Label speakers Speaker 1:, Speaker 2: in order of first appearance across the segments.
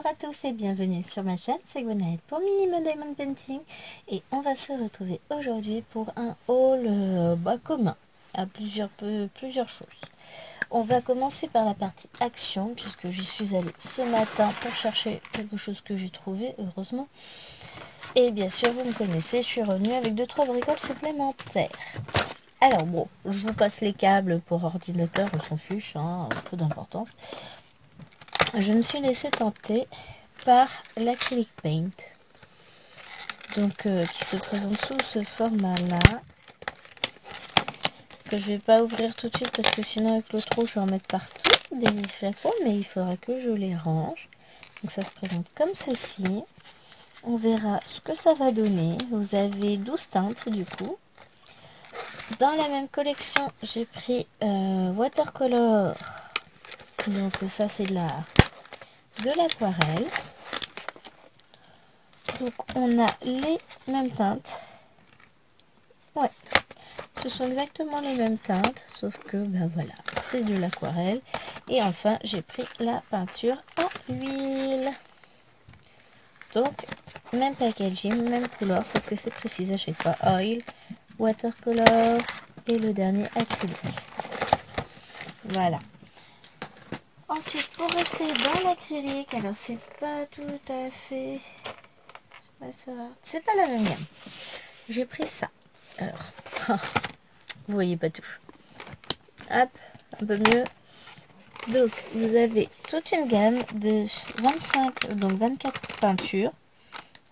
Speaker 1: Bonjour à tous et bienvenue sur ma chaîne, c'est Gwenaëlle pour Minimum Diamond Painting et on va se retrouver aujourd'hui pour un haul commun à plusieurs choses. On va commencer par la partie action puisque j'y suis allée ce matin pour chercher quelque chose que j'ai trouvé, heureusement. Et bien sûr, vous me connaissez, je suis revenue avec 2-3 bricoles supplémentaires. Alors bon, je vous passe les câbles pour ordinateur, on s'en fiche, hein, peu d'importance. Je me suis laissée tenter par l'acrylic paint, donc qui se présente sous ce format là, que je vais pas ouvrir tout de suite parce que sinon avec le trou je vais en mettre partout des flacons, mais il faudra que je les range. Donc ça se présente comme ceci, on verra ce que ça va donner. Vous avez 12 teintes du coup. Dans la même collection j'ai pris watercolor, donc ça c'est de l'aquarelle. Donc on a les mêmes teintes. Ouais, ce sont exactement les mêmes teintes, sauf que ben voilà, c'est de l'aquarelle. Et enfin, j'ai pris la peinture à l'huile. Donc, même packaging, même couleur, sauf que c'est précisé à chaque fois. Oil, watercolor et le dernier acrylique. Voilà. Ensuite, pour rester dans l'acrylique, alors c'est pas tout à fait... c'est pas la même gamme. J'ai pris ça. Alors, vous voyez pas tout. Hop, un peu mieux. Donc, vous avez toute une gamme de 24 peintures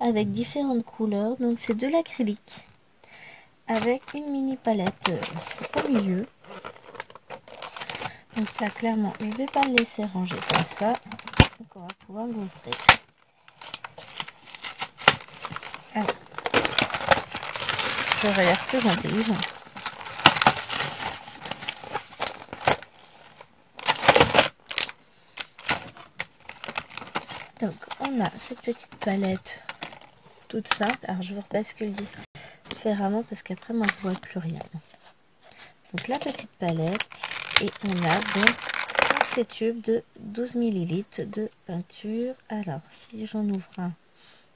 Speaker 1: avec différentes couleurs. Donc, c'est de l'acrylique avec une mini palette au milieu. Donc, ça, clairement, je vais pas le laisser ranger comme ça. Donc, on va pouvoir l'ouvrir. Alors, j'aurais l'air plus intelligent. Donc, on a cette petite palette toute simple. Alors, je vous rebascule différemment parce qu'après, moi, je vois plus rien. Donc, la petite palette. Et on a donc tous ces tubes de 12 ml de peinture. Alors, si j'en ouvre un.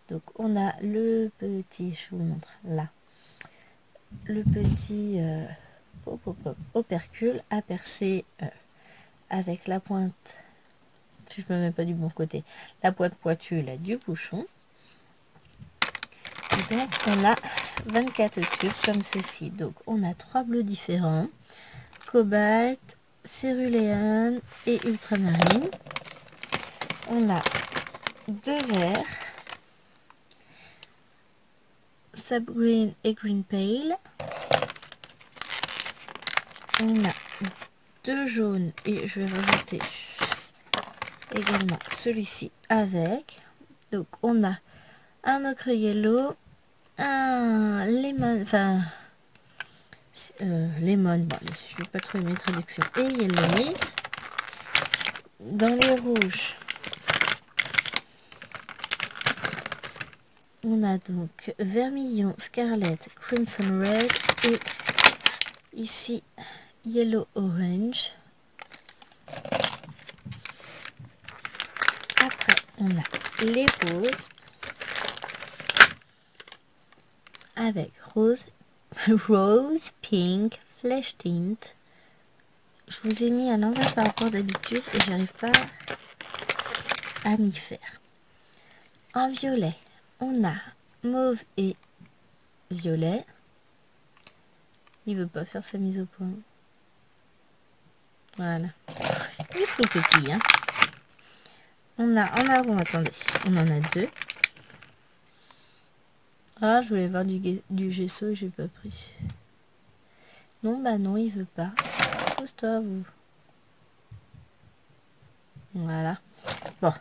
Speaker 1: Donc, on a le petit, je vous montre là. Le petit opercule à percer avec la pointe, si je me mets pas du bon côté, la pointe pointue là du bouchon. Et donc on a 24 tubes comme ceci. Donc on a 3 bleus différents, cobalt, céruléen et ultramarine. On a 2 verts, sap green et green pale. On a 2 jaunes et je vais rajouter également celui-ci avec. Donc on a un ocre yellow, un lemon, enfin lemon, bon, je vais pas trouver mes traductions, et yellow. Dans les rouges, on a donc vermillon, scarlet, crimson red et ici yellow orange. Après on a les roses avec rose, pink, flesh tint. Je vous ai mis à l'envers par rapport d'habitude et j'arrive pas à m'y faire. En violet, on a mauve et violet. Il veut pas faire sa mise au point. Voilà. Il faut le petit, hein. On a en marron, attendez, on en a 2. Ah, je voulais voir du gesso et j'ai pas pris. Non, bah non, il veut pas. Pose-toi, vous. Voilà. Bon.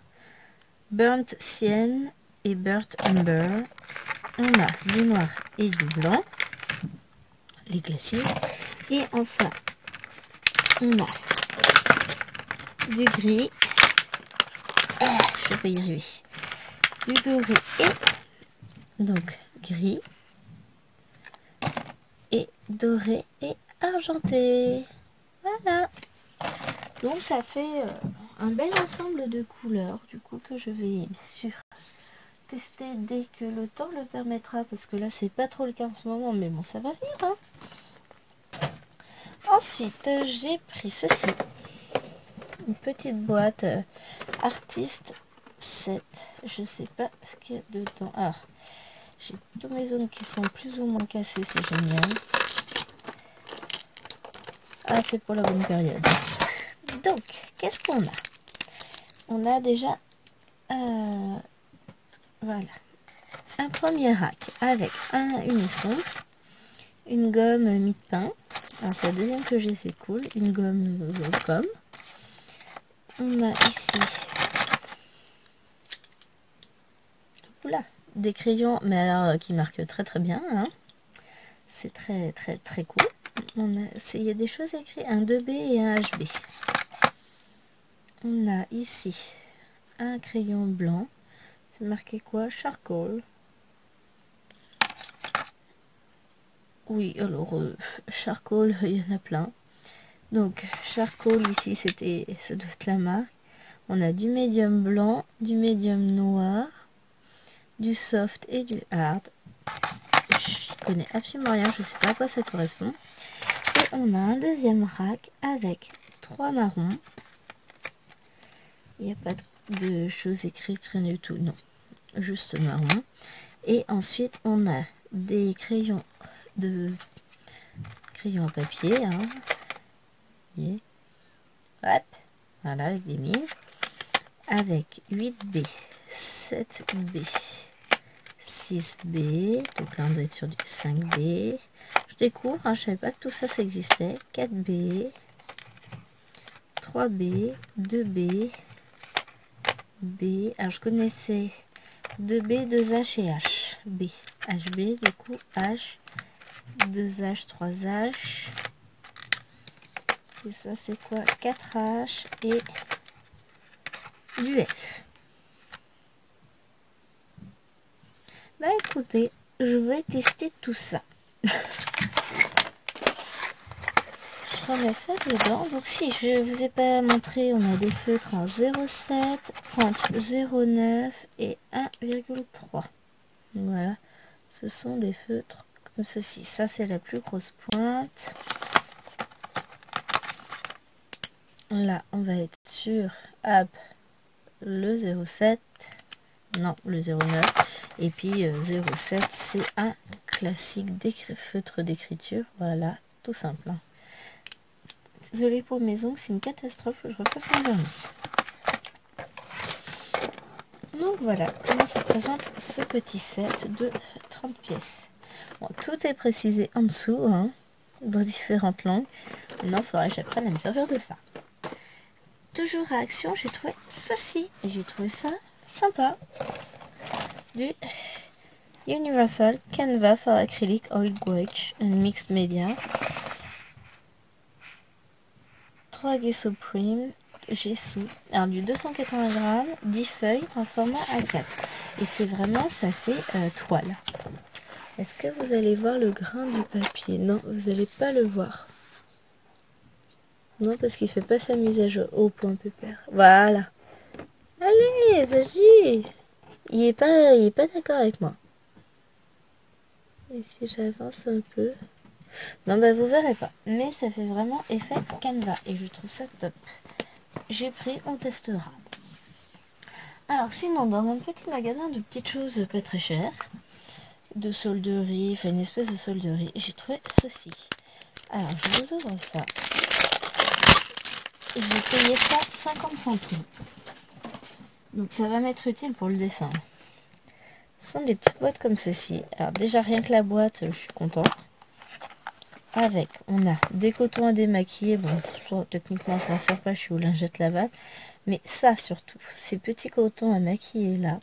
Speaker 1: Burnt Sienna et Burnt Umber. On a du noir et du blanc. Les classiques. Et enfin, on a du gris. Ah, je vais pas y arriver. Du doré et donc gris. Et doré et argenté. Voilà. Donc ça fait un bel ensemble de couleurs, du coup, que je vais bien sûr tester dès que le temps le permettra, parce que là, c'est pas trop le cas en ce moment, mais bon, ça va venir, hein. Ensuite, j'ai pris ceci. Une petite boîte artiste 7. Je sais pas ce qu'il y a dedans. Ah, j'ai tous mes ongles qui sont plus ou moins cassés, c'est génial. Ah, c'est pour la bonne période. Donc, qu'est-ce qu'on a? On a déjà voilà, un premier rack avec une estompe, une gomme mie-de-pain. C'est la deuxième que j'ai, c'est cool. Une gomme. On a ici oula, des crayons, mais alors qui marquent très très bien, hein. C'est très très très cool. Il y a des choses écrites, un 2B et un HB. On a ici un crayon blanc. C'est marqué quoi? Charcoal. Oui, alors charcoal, il y en a plein. Donc charcoal ici, ça doit être la marque. On a du médium blanc, du médium noir, du soft et du hard. Je connais absolument rien, je sais pas à quoi ça correspond. Et on a un deuxième rack avec 3 marrons. Il n'y a pas de choses écrites, rien du tout, non. Juste marron. Et ensuite, on a des crayons à papier. Hein. Et hop, voilà, avec des mille. Avec 8B, 7B, 6B. Donc là, on doit être sur du 5B. Je découvre, hein, je savais pas que tout ça, ça existait. 4B, 3B, 2B, B. Alors, je connaissais 2B, 2H et H. B, HB, du coup, H, 2H, 3H. Et ça, c'est quoi? 4H et du F. Bah écoutez, je vais tester tout ça. Je remets ça dedans. Donc si je vous ai pas montré, on a des feutres en 0,7, pointe 0,9 et 1,3. Voilà, ce sont des feutres comme ceci. Ça c'est la plus grosse pointe. Là on va être sur le 0,7. Non, le 0,9. Et puis 0,7, c'est un classique feutre d'écriture. Voilà, tout simple. Hein. Désolée pour mes ongles, c'est une catastrophe. Je refasse mon vernis. Donc voilà comment se présente ce petit set de 30 pièces. Bon, tout est précisé en dessous, hein, dans différentes langues. Maintenant, il faudrait que j'apprenne à me servir de ça. Toujours à Action, j'ai trouvé ceci. Et j'ai trouvé ça sympa. Du Universal Canva for Acrylic Oil Gouache and Mixed Media. 3 gesso prime, gesso. Alors du 280 grammes, 10 feuilles en format A4. Et c'est vraiment, ça fait toile. Est-ce que vous allez voir le grain du papier? Non, vous n'allez pas le voir. Non, parce qu'il fait pas sa mise à jour. Oh, point pépère. Voilà. Allez, vas-y. Il est pas d'accord avec moi. Et si j'avance un peu... Non, bah vous verrez pas. Mais ça fait vraiment effet Canva. Et je trouve ça top. J'ai pris, on testera. Alors sinon, dans un petit magasin de petites choses pas très chères, de solderie, enfin une espèce de solderie, j'ai trouvé ceci. Alors je vous ouvre ça. J'ai payé ça 50 centimes. Donc ça va m'être utile pour le dessin. Ce sont des petites boîtes comme ceci. Alors déjà rien que la boîte, je suis contente. Avec, on a des cotons à démaquiller. Bon, soit techniquement je m'en sers pas, je suis aux lingettes lavables. Mais ça surtout, ces petits cotons à maquiller là,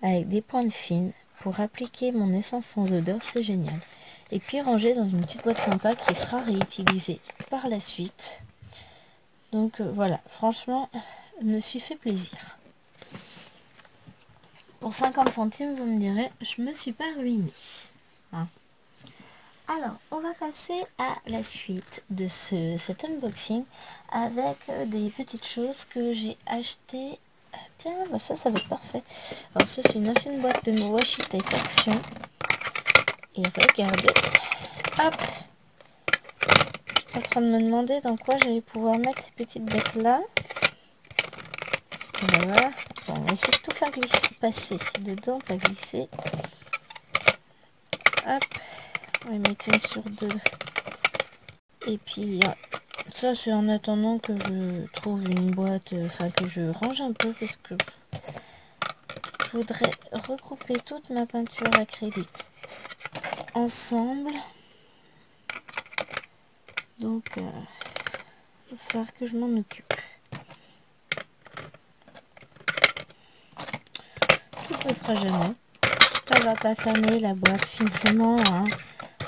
Speaker 1: avec des pointes fines, pour appliquer mon essence sans odeur, c'est génial. Et puis ranger dans une petite boîte sympa qui sera réutilisée par la suite. Donc voilà, franchement, je me suis fait plaisir. Pour 50 centimes, vous me direz, je me suis pas ruinée. Hein. Alors, on va passer à la suite de cet unboxing avec des petites choses que j'ai achetées. Tiens, bah ça va être parfait. Alors ça, c'est une ancienne boîte de washi tape action. Et regardez, hop, j'étais en train de me demander dans quoi j'allais pouvoir mettre ces petites bêtes là. Et ben voilà, bon, on va essayer de tout faire glisser, passer dedans, pas glisser. Hop, on va mettre une sur deux. Et puis ça c'est en attendant que je trouve une boîte, enfin que je range un peu parce que je voudrais regrouper toute ma peinture acrylique ensemble. Donc il va falloir que je m'en occupe. Tout passera jamais. Ça va pas fermer la boîte finalement. Hein.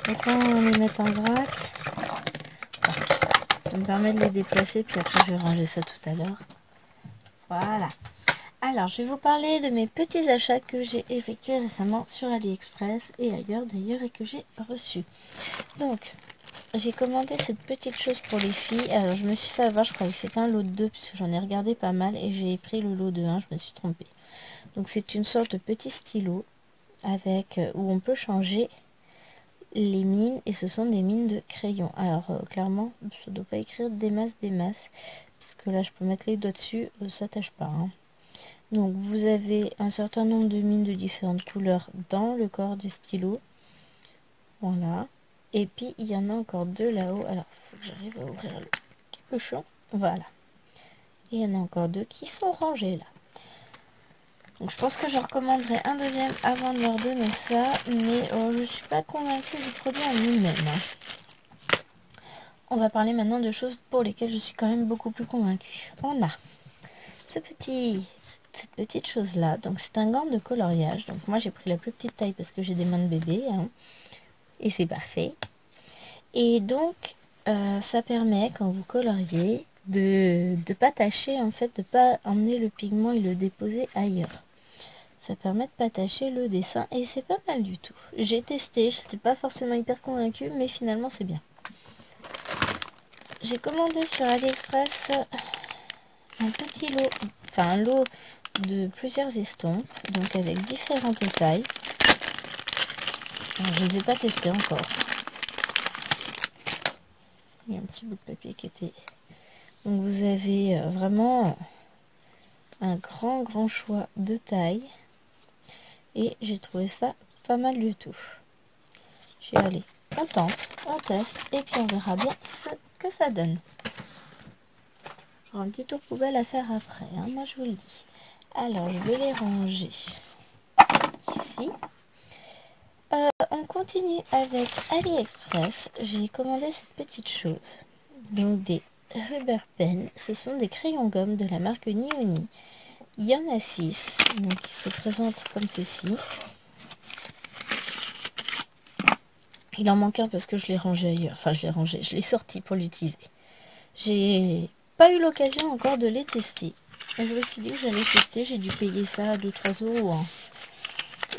Speaker 1: Autant les mettre en vrac. Ça me permet de les déplacer, puis après je vais ranger ça tout à l'heure. Voilà. Alors, je vais vous parler de mes petits achats que j'ai effectués récemment sur AliExpress et ailleurs d'ailleurs et que j'ai reçus. Donc, j'ai commandé cette petite chose pour les filles. Alors, je me suis fait avoir, je croyais que c'était un lot de 2 puisque j'en ai regardé pas mal et j'ai pris le lot de 1, je me suis trompée. Donc, c'est une sorte de petit stylo avec où on peut changer les mines et ce sont des mines de crayon. Alors clairement ça doit pas écrire des masses parce que là je peux mettre les doigts dessus, ça tâche pas hein. Donc vous avez un certain nombre de mines de différentes couleurs dans le corps du stylo, voilà, et puis il y en a encore deux là-haut. Alors faut que j'arrive à ouvrir le capuchon, voilà, et il y en a encore deux qui sont rangés là. Donc je pense que je recommanderai un deuxième avant de leur donner ça, mais je suis pas convaincue du produit en lui-même. Hein. On va parler maintenant de choses pour lesquelles je suis quand même beaucoup plus convaincue. On a cette petite chose là, donc c'est un gant de coloriage. Donc moi j'ai pris la plus petite taille parce que j'ai des mains de bébé, hein, et c'est parfait. Et donc ça permet quand vous coloriez de pas tâcher, en fait, de pas emmener le pigment et le déposer ailleurs. Ça permet de pas tâcher le dessin et c'est pas mal du tout. J'ai testé, je n'étais pas forcément hyper convaincue, mais finalement c'est bien. J'ai commandé sur AliExpress un petit lot, enfin un lot de plusieurs estampes, donc avec différentes tailles. Alors, je les ai pas testés encore. Il y a un petit bout de papier qui était... Donc vous avez vraiment un grand choix de tailles. Et j'ai trouvé ça pas mal du tout. Je vais aller, on tente, on teste et puis on verra bien ce que ça donne. J'aurai un petit tour poubelle à faire après, hein, moi je vous le dis. Alors je vais les ranger ici. On continue avec AliExpress. J'ai commandé cette petite chose. Donc des rubber pens. Ce sont des crayons gomme de la marque Nioni. Il y en a 6. Donc ils se présentent comme ceci. Il en manque un parce que je l'ai rangé ailleurs. Enfin, je l'ai sorti pour l'utiliser. J'ai pas eu l'occasion encore de les tester. Et je me suis dit que j'allais tester. J'ai dû payer ça à 2-3 euros. Hein.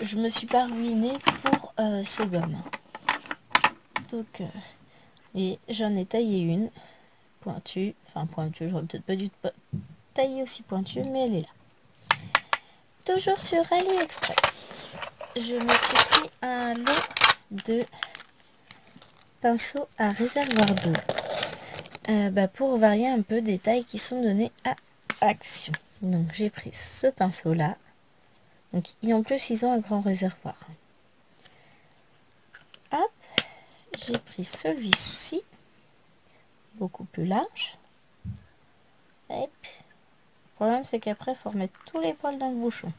Speaker 1: Je me suis pas ruinée pour ces gommes. Donc, et j'en ai taillé une pointue. Enfin, pointue, j'aurais peut-être pas dû tailler aussi pointue, mais elle est là. Toujours sur AliExpress. Je me suis pris un lot de pinceau à réservoir d'eau pour varier un peu des tailles qui sont données à Action. Donc j'ai pris ce pinceau là, donc et en plus ils ont un grand réservoir. Hop, j'ai pris celui-ci, beaucoup plus large. Hop. Le problème c'est qu'après il faut remettre tous les poils dans le bouchon.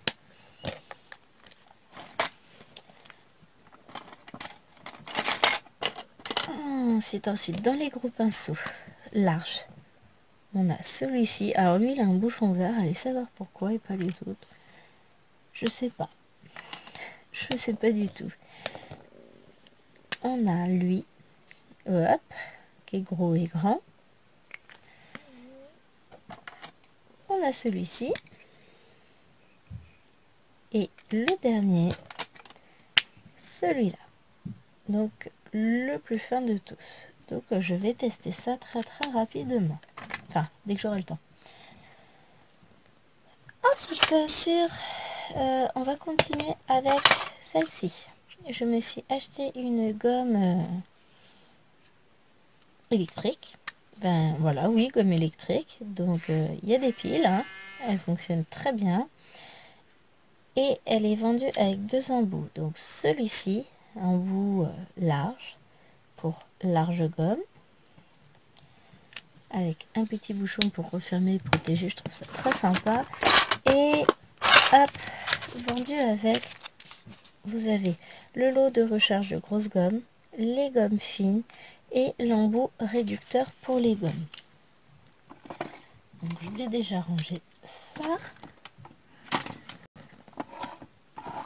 Speaker 1: Ensuite, dans les gros pinceaux larges, on a celui-ci. Alors lui, il a un bouchon vert. Allez savoir pourquoi et pas les autres. Je sais pas. Je sais pas du tout. On a lui, hop, qui est gros et grand. On a celui-ci. Et le dernier, celui-là. Donc le plus fin de tous. Donc je vais tester ça très rapidement. Enfin, dès que j'aurai le temps. Ensuite, on va continuer avec celle-ci. Je me suis acheté une gomme électrique. Ben voilà, oui, gomme électrique. Donc il y a des piles, hein. Elle fonctionne très bien. Et elle est vendue avec deux embouts. Donc celui-ci, embout large, pour large gomme. Avec un petit bouchon pour refermer et protéger, je trouve ça très sympa. Et hop, vendu avec, vous avez le lot de recharge de grosses gommes, les gommes fines et l'embout réducteur pour les gommes. Donc je vais déjà ranger ça.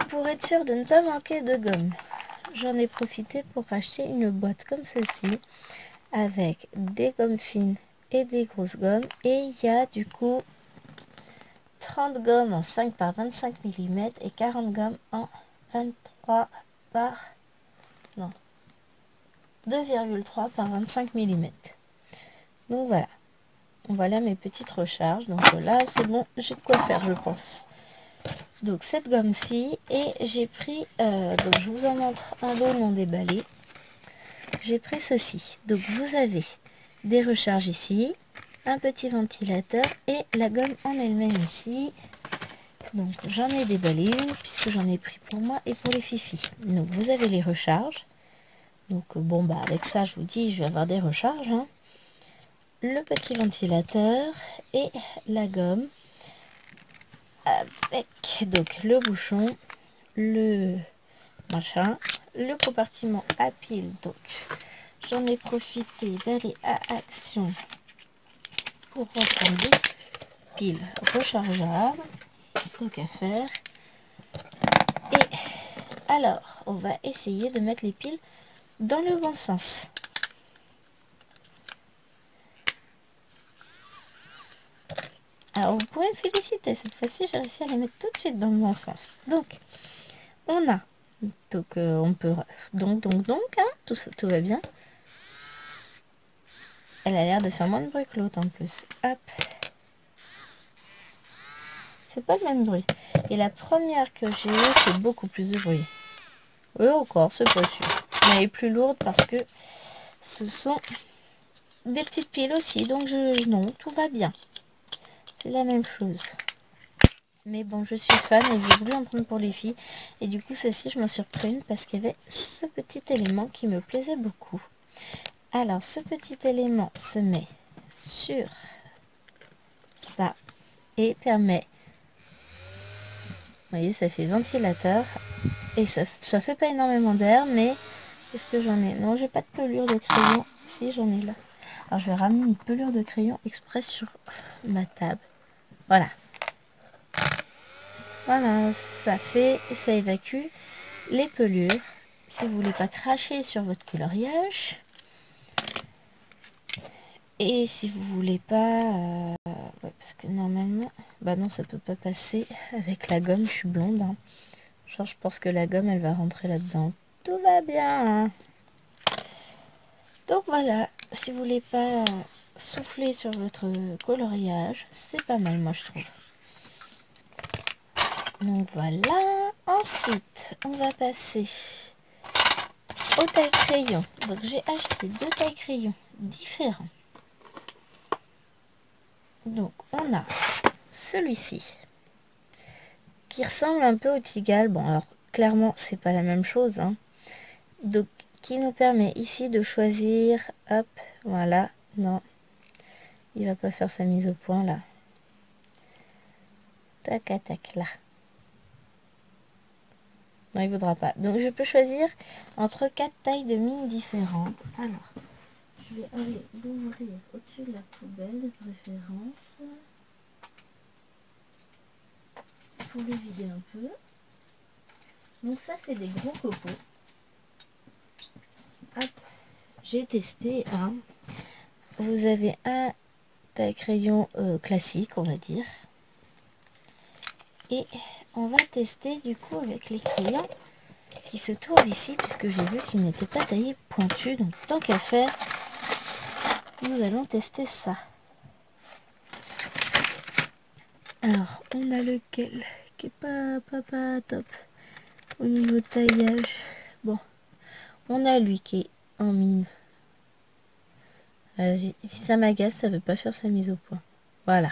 Speaker 1: Pour être sûr de ne pas manquer de gomme, j'en ai profité pour acheter une boîte comme ceci avec des gommes fines et des grosses gommes. Et il y a du coup 30 gommes en 5 par 25 mm et 40 gommes en 23 par... non, 2,3 par 25 mm. Donc voilà. Voilà mes petites recharges. Donc là, c'est bon, j'ai de quoi faire, je pense. Donc cette gomme-ci, et j'ai pris, donc je vous en montre un lot non déballé. J'ai pris ceci. Donc vous avez des recharges ici, un petit ventilateur et la gomme en elle-même ici. Donc j'en ai déballé une puisque j'en ai pris pour moi et pour les fifis. Donc vous avez les recharges. Donc bon bah avec ça je vous dis je vais avoir des recharges, hein. Le petit ventilateur et la gomme avec donc le bouchon, le machin, le compartiment à pile. Donc j'en ai profité d'aller à Action pour reprendre des piles rechargeables. Donc à faire. Et alors on va essayer de mettre les piles dans le bon sens. Alors vous pouvez me féliciter, cette fois-ci j'ai réussi à les mettre tout de suite dans le bon sens. Donc on a, donc on peut, donc hein, tout va bien. Elle a l'air de faire moins de bruit que l'autre en plus. Hop, c'est pas le même bruit. Et la première que j'ai eue, c'est beaucoup plus de bruit. Oui encore, c'est pas sûr. Mais elle est plus lourde parce que ce sont des petites piles aussi, donc non, tout va bien. C'est la même chose. Mais bon, je suis fan et j'ai voulu en prendre pour les filles. Et du coup, celle-ci, je m'en suis repris une parce qu'il y avait ce petit élément qui me plaisait beaucoup. Alors, ce petit élément se met sur ça et permet... Vous voyez, ça fait ventilateur. Et ça fait pas énormément d'air, mais... Est-ce que j'en ai? Non, j'ai pas de pelure de crayon. Si, j'en ai là. Alors, je vais ramener une pelure de crayon exprès sur ma table. Voilà. Voilà, ça évacue les pelures. Si vous voulez pas cracher sur votre coloriage. Et si vous voulez pas... ouais, parce que normalement... Bah non, ça peut pas passer avec la gomme, je suis blonde. Hein. Genre, je pense que la gomme, elle va rentrer là-dedans. Tout va bien. Hein. Donc voilà, si vous voulez pas souffler sur votre coloriage, c'est pas mal, moi, je trouve. Donc voilà. Ensuite, on va passer au taille-crayon. Donc j'ai acheté deux taille-crayons différents. Donc on a celui-ci qui ressemble un peu au Tigal. Bon alors clairement c'est pas la même chose. Hein. Donc qui nous permet ici de choisir. Hop, voilà. Non, il va pas faire sa mise au point là. Tac, tac, là. Non, il ne voudra pas. Donc, je peux choisir entre 4 tailles de mine différentes. Alors, je vais aller l'ouvrir au-dessus de la poubelle de préférence. Pour le vider un peu. Donc, ça fait des gros copeaux. Hop, j'ai testé un. Vous avez un taille-crayon classique, on va dire. Et on va tester du coup avec les crayons qui se trouve ici, puisque j'ai vu qu'il n'était pas taillé pointu. Donc tant qu'à faire, nous allons tester ça. Alors, on a lequel qui est pas top au niveau taillage. Bon, on a lui qui est en mine. Si ça m'agace, ça veut pas faire sa mise au point. Voilà.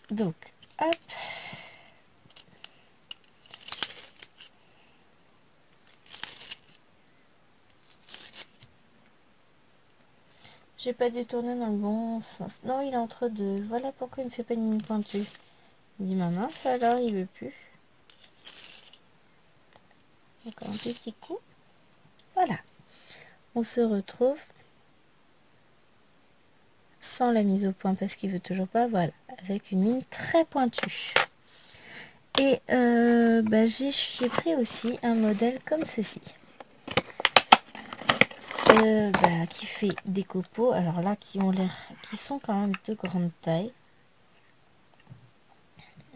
Speaker 1: Donc, hop. J'ai pas dû tourner dans le bon sens. Non, il est entre deux. Voilà pourquoi il me fait pas une ligne pointue. Il dit ma mince, alors il veut plus. Encore un petit coup. Voilà. On se retrouve sans la mise au point parce qu'il veut toujours pas. Voilà. Avec une ligne très pointue. Et j'ai pris aussi un modèle comme ceci. Qui fait des copeaux. Alors là, qui sont quand même de grande taille.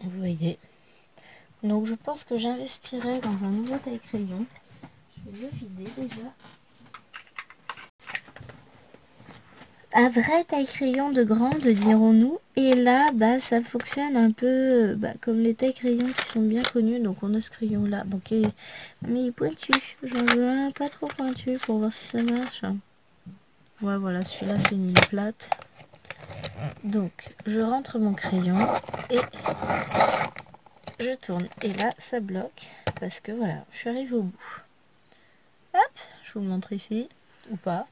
Speaker 1: Vous voyez. Donc je pense que j'investirai dans un nouveau taille-crayon. Je vais le vider déjà. Un vrai taille-crayon de grande, dirons-nous. Et là, ça fonctionne un peu comme les taille-crayons qui sont bien connus. Donc on a ce crayon-là. Bon, mais il est pointu. J'en veux un pas trop pointu pour voir si ça marche. Ouais, voilà, celui-là c'est une ligne plate. Donc je rentre mon crayon et je tourne. Et là, ça bloque parce que voilà, je suis arrivée au bout. Hop, je vous le montre ici, ou pas.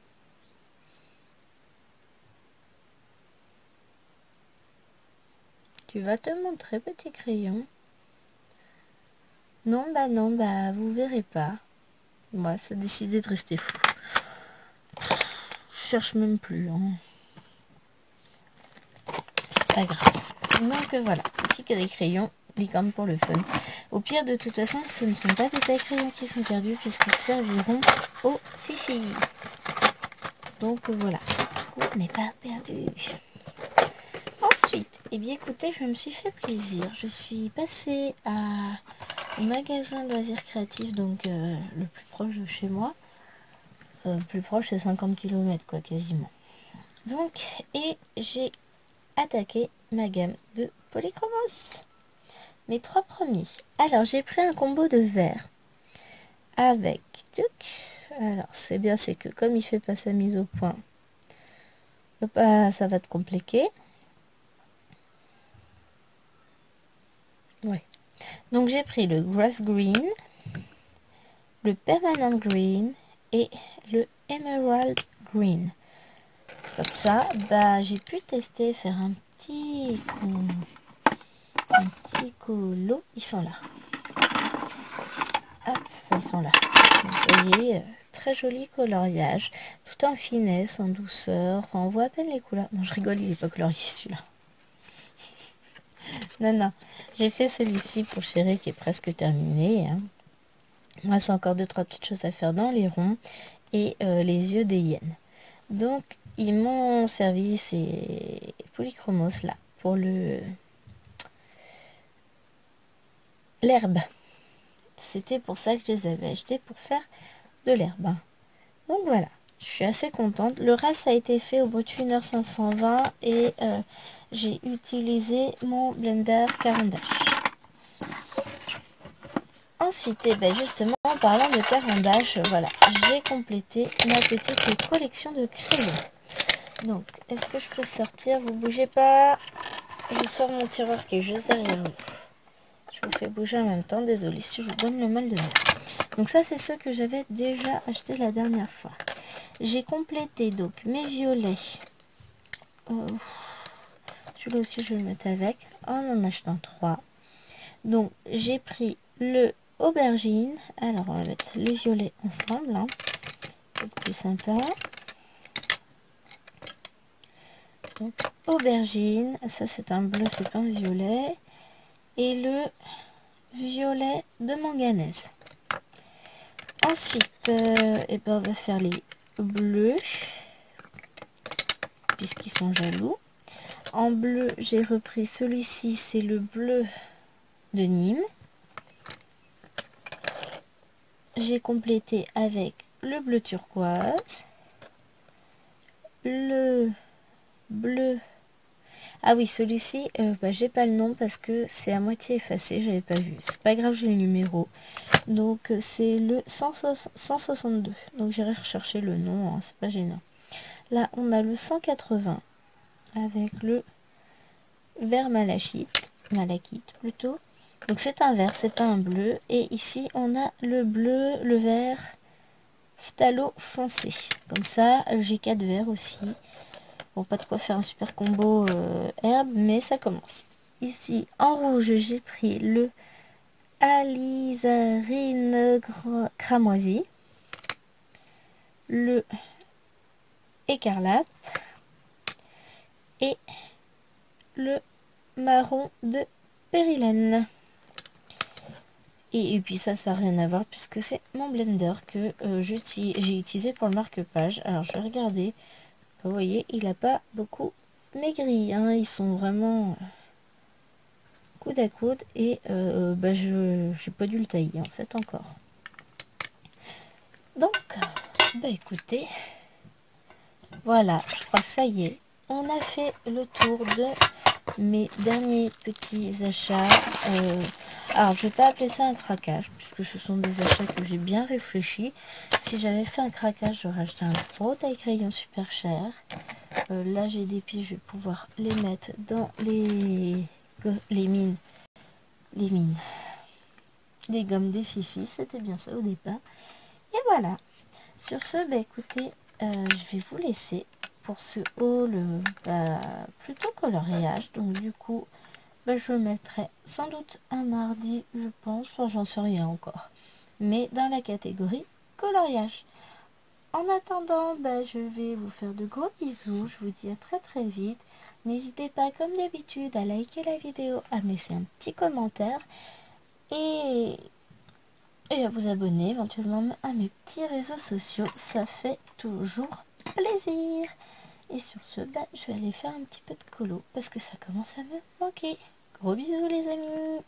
Speaker 1: Tu vas te montrer, petit crayon. Non, vous verrez pas. Moi, ça a décidé de rester fou. Je cherche même plus. Hein. C'est pas grave. Donc voilà, petit crayon, licorne pour le fun. Au pire, de toute façon, ce ne sont pas des taille-crayons qui sont perdus puisqu'ils serviront aux filles. Donc voilà, tout n'est pas perdu. Ensuite, bien écoutez, je me suis fait plaisir. Je suis passée au magasin de loisirs créatifs, donc le plus proche de chez moi. Plus proche, c'est 50 km, quoi, quasiment. Donc, et j'ai attaqué ma gamme de Polychromos. Mes 3 premiers. Alors, j'ai pris un combo de verre avec alors, c'est bien, c'est que comme il fait pas sa mise au point, ça va te compliquer. Ouais. Donc j'ai pris le Grass Green, le Permanent Green et le Emerald Green. Comme ça, j'ai pu tester, faire un petit colo. Ils sont là. Hop, ils sont là. Donc, vous voyez, très joli coloriage, tout en finesse, en douceur. Enfin, on voit à peine les couleurs. Non, je rigole, il n'est pas colorié celui-là. Non, j'ai fait celui-ci pour Chérie qui est presque terminé. Hein. Moi, c'est encore 2-3 petites choses à faire dans les ronds et les yeux des hyènes. Donc, ils m'ont servi ces Polychromos là pour l'herbe. C'était pour ça que je les avais achetés, pour faire de l'herbe. Donc voilà, je suis assez contente. Le reste a été fait au Brutwiner 520 et j'ai utilisé mon blender Caran d'Ache. Ensuite, justement, en parlant de Caran d'Ache, voilà, j'ai complété ma petite collection de crayons. Donc, est-ce que je peux sortir? Vous bougez pas. Je sors mon tiroir qui est juste derrière vous. Je vous fais bouger en même temps. Désolée si je vous donne le mal de mer. Donc ça, c'est ce que j'avais déjà acheté la dernière fois. J'ai complété donc mes violets. Celui-là aussi, je vais le mettre avec. En achetant 3. Donc, j'ai pris le aubergine. Alors, on va mettre les violets ensemble. Hein. C'est plus sympa. Donc, aubergine. Ça, c'est un bleu, c'est pas un violet. Et le violet de manganèse. Ensuite, on va faire les bleus. Puisqu'ils sont jaloux. En bleu, j'ai repris celui-ci. C'est le bleu de Nîmes. j'ai complété avec le bleu turquoise, le bleu. Ah oui, celui-ci, j'ai pas le nom parce que c'est à moitié effacé, j'avais pas vu. C'est pas grave, j'ai le numéro. Donc c'est le 162. Donc j'irai rechercher le nom, hein, c'est pas gênant. Là, on a le 180 avec le vert malachite plutôt. Donc c'est un vert, c'est pas un bleu. Et ici, on a le bleu, le vert phthalo foncé. Comme ça, j'ai 4 verts aussi. Bon, pas de quoi faire un super combo herbe, mais ça commence. Ici, en rouge, j'ai pris le alizarine cramoisi, le écarlate et le marron de périlène. Et puis ça n'a rien à voir puisque c'est mon blender que j'ai utilisé pour le marque-page. Alors je vais regarder. Vous voyez, il n'a pas beaucoup maigri, hein. Ils sont vraiment coude à coude et je n'ai pas dû le tailler en fait encore. Donc, écoutez, voilà, je crois que ça y est, on a fait le tour de mes derniers petits achats. Alors, je vais pas appeler ça un craquage puisque ce sont des achats que j'ai bien réfléchi. Si j'avais fait un craquage, j'aurais acheté un gros taille-crayon super cher. Là, j'ai des pieds, je vais pouvoir les mettre dans les mines. Des gommes des fifis, c'était bien ça au départ. Et voilà. Sur ce, écoutez, je vais vous laisser pour ce haul plutôt coloriage. Donc du coup, je mettrai sans doute un mardi, je pense. Enfin, j'en sais rien encore. Mais dans la catégorie coloriage. En attendant, je vais vous faire de gros bisous. Je vous dis à très très vite. N'hésitez pas, comme d'habitude, à liker la vidéo, à me laisser un petit commentaire et à vous abonner éventuellement à mes petits réseaux sociaux. Ça fait toujours plaisir. Et sur ce, je vais aller faire un petit peu de colo parce que ça commence à me manquer. Gros bisous les amis.